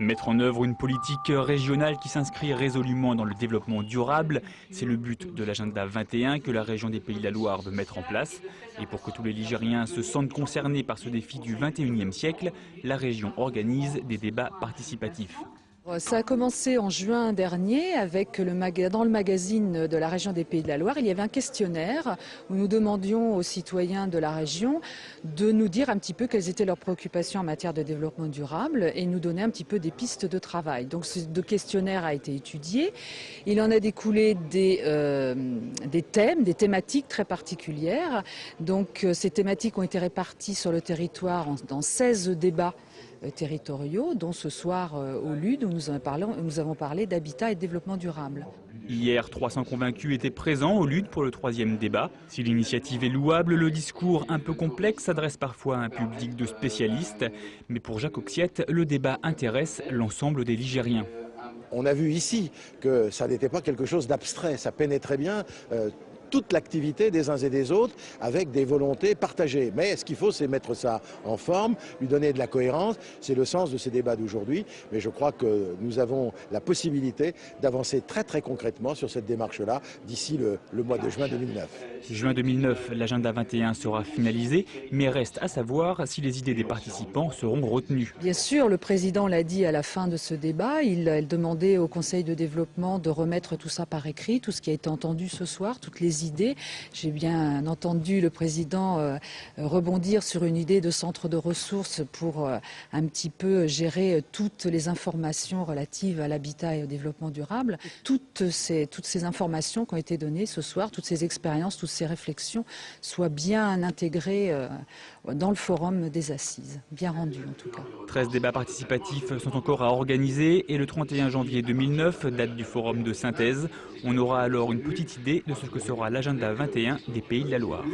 Mettre en œuvre une politique régionale qui s'inscrit résolument dans le développement durable, c'est le but de l'agenda 21 que la région des Pays de la Loire veut mettre en place. Et pour que tous les Ligériens se sentent concernés par ce défi du 21e siècle, la région organise des débats participatifs. Ça a commencé en juin dernier avec dans le magazine de la région des Pays de la Loire. Il y avait un questionnaire où nous demandions aux citoyens de la région de nous dire un petit peu quelles étaient leurs préoccupations en matière de développement durable et nous donner un petit peu des pistes de travail. Donc ce questionnaire a été étudié. Il en a découlé des thèmes, des thématiques très particulières. Donc ces thématiques ont été réparties sur le territoire dans 16 débats territoriaux, dont ce soir au LUD où nous avons parlé d'habitat et de développement durable. Hier, 300 convaincus étaient présents au LUD pour le 3e débat. Si l'initiative est louable, le discours un peu complexe s'adresse parfois à un public de spécialistes. Mais pour Jacques Auxiette, le débat intéresse l'ensemble des Ligériens. On a vu ici que ça n'était pas quelque chose d'abstrait, ça pénétrait bien toute l'activité des uns et des autres avec des volontés partagées. Mais ce qu'il faut, c'est mettre ça en forme, lui donner de la cohérence. C'est le sens de ces débats d'aujourd'hui. Mais je crois que nous avons la possibilité d'avancer très très concrètement sur cette démarche-là d'ici le mois de juin 2009. Juin 2009, l'agenda 21 sera finalisé, mais reste à savoir si les idées des participants seront retenues. Bien sûr, le président l'a dit à la fin de ce débat, il demandait au Conseil de développement de remettre tout ça par écrit, tout ce qui a été entendu ce soir, toutes les idées. J'ai bien entendu le président rebondir sur une idée de centre de ressources pour un petit peu gérer toutes les informations relatives à l'habitat et au développement durable. Toutes ces informations qui ont été données ce soir, toutes ces expériences, toutes ces réflexions soient bien intégrées dans le forum des assises, bien rendues en tout cas. 13 débats participatifs sont encore à organiser et le 31 janvier 2009, date du forum de synthèse. On aura alors une petite idée de ce que sera l'agenda 21 des Pays de la Loire.